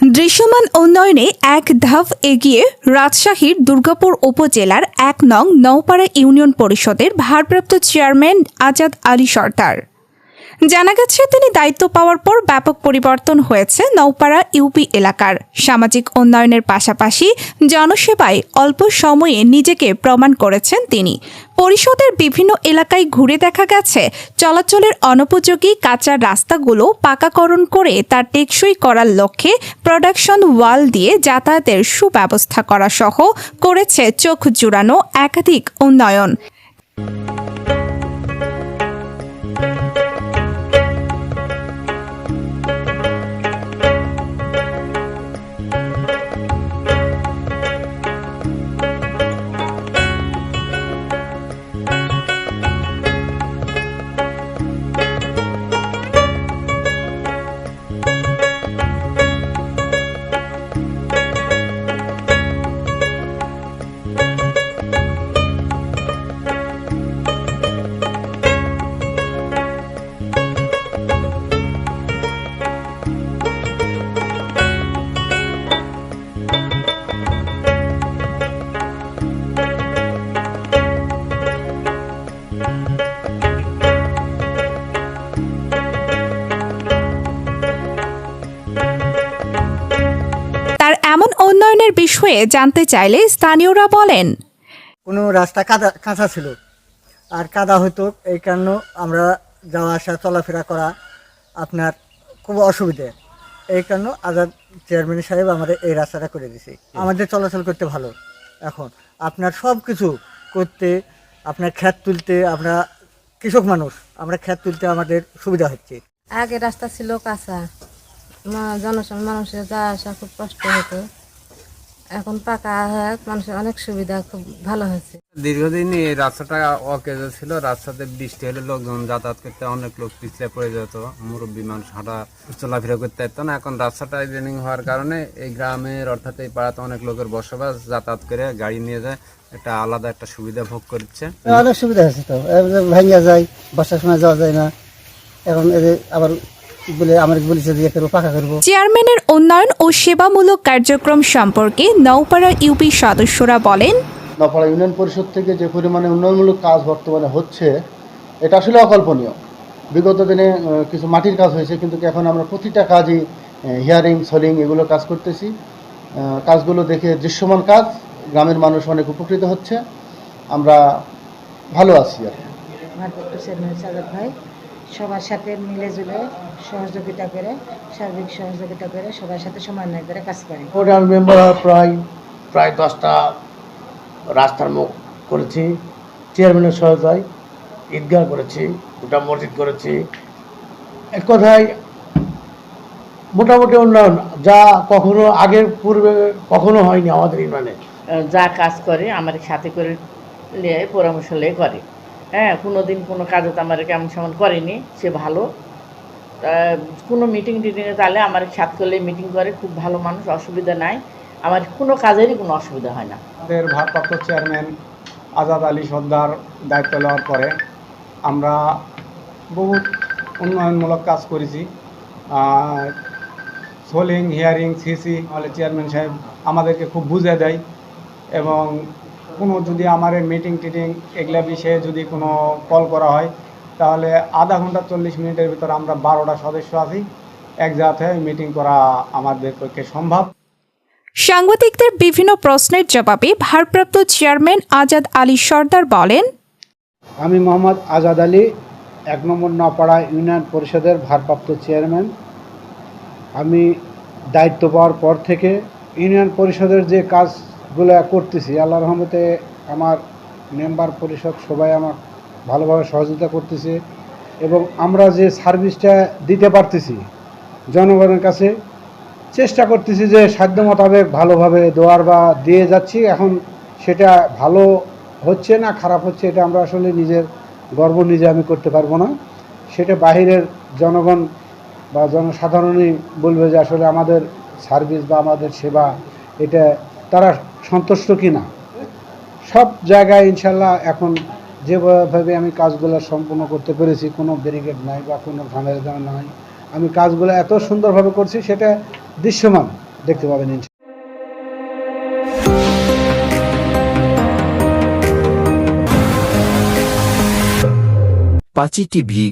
দৃশ্যমান উন্নয়নে এক ধাপ এগিয়ে রাজশাহীর দুর্গাপুর উপজেলার ১ নং নওপাড়া ইউনিয়ন পরিষদের ভারপ্রাপ্ত চেয়ারম্যান আজাদ আলী সরদার। জানা গেছে, তিনি দায়িত্ব পাওয়ার পর ব্যাপক পরিবর্তন হয়েছে নওপাড়া ইউপি এলাকার। সামাজিক উন্নয়নের পাশাপাশি জনসেবায় অল্প সময়ে নিজেকে প্রমাণ করেছেন তিনি। পরিষদের বিভিন্ন এলাকায় ঘুরে দেখা গেছে, চলাচলের অনুপযোগী কাঁচা রাস্তাগুলো পাকাকরণ করে তার টেকসই করার লক্ষ্যে প্রোডাকশন ওয়াল দিয়ে যাতায়াতের সুব্যবস্থা করা সহ করেছে চোখ জুড়ানো একাধিক উন্নয়ন। তার এমন উন্নয়নের বিষয়ে জানতে চাইলে স্থানীয়রা বলেন, কোনো রাস্তা কাঁচা ছিল আর কাদা হতো, এই কারণে আমরা যাওয়া আসা চলাফেরা করা আপনার খুব অসুবিধে। এই কারণে আজাদ চেয়ারম্যান সাহেব আমাদের এই রাস্তাটা করে দিয়েছে। আমাদের চলাচল করতে ভালো। এখন আপনার সব কিছু করতে, আপনার ক্ষেত তুলতে, আমরা কৃষক মানুষ, আমরা ক্ষেত তুলতে আমাদের সুবিধা হচ্ছে। আগে রাস্তা ছিল কাঁচা, মানুষের যাওয়া আসা খুব কষ্ট হতো। এখন পাকা হয়, মানুষের অনেক সুবিধা, খুব ভালো হয়েছে। দীর্ঘদিন এই রাস্তাটা অকেজো ছিল। রাস্তাতে বৃষ্টি হলে লোকজন যাতায়াত করতে অনেক লোক পিছলে পড়ে যেত, মুরব্বী মানুষ হাঁটা চলাফেরা করতে পারতো না। এখন রাস্তাটা ইদানিং হওয়ার কারণে এই গ্রামের অর্থাৎ এই পাড়াতে অনেক লোকের বসবাস, যাতায়াত করে গাড়ি নিয়ে যায়, একটা আলাদা একটা সুবিধা ভোগ করছে। অনেক সুবিধা হয়েছে, তো ভাঙিয়া যায়, বর্ষার সময় যাওয়া যায় না। এখন আবার চেয়ারম্যানের উন্নয়ন ও সেবামূলক কার্যক্রম সম্পর্কে নওপাড়া ইউপি সদস্যরা বলেন, নওপাড়া ইউনিয়ন পরিষদ থেকে যে পরিমাণে উন্নয়নমূলক কাজ বর্তমানে হচ্ছে, এটা আসলে অকল্পনীয়। বিগত দিনে কিছু মাটির কাজ হয়েছে, কিন্তু এখন আমরা প্রতিটা কাজই হিয়ারিং, সলিং এগুলো কাজ করতেছি। কাজগুলো দেখে দৃশ্যমান কাজ, গ্রামের মানুষ অনেক উপকৃত হচ্ছে, আমরা ভালো আছি। আর ভাই সবার সাথে মিলে জুলে সহযোগিতা করে, সার্বিক সহযোগিতা করে, সবার সাথে সমন্বয় করে কাজ করে। ওটার মেম্বার প্রায় 10টা রাস্তার মুখ করেছি, চেয়ারম্যানের সহায়তায় ঈদগাহ করেছি, 2টা মসজিদ করেছি। এক কথায় মোটামুটি উন্নয়ন, যা কখনো আগের পূর্বে কখনো হয়নি আমাদের ইউনিয়নে। যা কাজ করে আমার সাথে করে নিয়ে পরামর্শ নিয়ে করে। হ্যাঁ, কোনো দিন কোনো কাজে তো আমার কেমন সেমন করেনি, সে ভালো। কোনো মিটিংয়ে তাহলে আমার সাথে করলে মিটিং করে, খুব ভালো মানুষ, অসুবিধা নাই, আমার কোনো কাজেরই কোনো অসুবিধা হয় না। আমাদের ভারপ্রাপ্ত চেয়ারম্যান আজাদ আলী সরদার দায়িত্ব নেওয়ার পরে আমরা বহু উন্নয়নমূলক কাজ করেছি। সোলিং, হিয়ারিং, সিসি আমাদের চেয়ারম্যান সাহেব আমাদেরকে খুব বুঝে দেয়, এবং কোনো যদি আমার মিটিং টিটিং এগুলা বিষয়ে যদি কোনো কল করা হয়, তাহলে আধা ঘন্টা 40 মিনিটের ভিতর আমরা 12টা সদস্য আছি, এক জায়গাতে মিটিং করা আমাদের পক্ষে সম্ভব। সাংবাদিকদের বিভিন্ন প্রশ্নের জবাবে ভারপ্রাপ্ত চেয়ারম্যান আজাদ আলী সরদার বলেন, আমি মোহাম্মদ আজাদ আলী, 1 নম্বর নওপাড়া ইউনিয়ন পরিষদের ভারপ্রাপ্ত চেয়ারম্যান। আমি দায়িত্ব পাওয়ার পর থেকে ইউনিয়ন পরিষদের যে কাজগুলো করতেছি, আল্লাহর রহমতে আমার মেম্বার পরিষদ সবাই আমার ভালোভাবে সহযোগিতা করতেছে, এবং আমরা যে সার্ভিসটা দিতে পারতেছি জনগণের কাছে, চেষ্টা করতেছি যে সাধ্য মোতাবেক ভালোভাবে দেওয়ার বা দিয়ে যাচ্ছি। এখন সেটা ভালো হচ্ছে না খারাপ হচ্ছে, এটা আমরা আসলে নিজের গর্ব নিজে আমি করতে পারবো না। সেটা বাহিরের জনগণ বা জনসাধারণই বলবে যে আসলে আমাদের সার্ভিস বা আমাদের সেবা এটা তারা সন্তুষ্ট কিনা। সব জায়গায় ইনশাল্লাহ এখন যেভাবে আমি কাজগুলো সম্পূর্ণ করতে পেরেছি, কোনো ব্যারিকেড নাই বা কোনো ঝামেলা নাই, আমি কাজগুলো এত সুন্দরভাবে করছি, সেটা দৃশ্যমান। দেখতে পাবেন। পাঁচি টিভি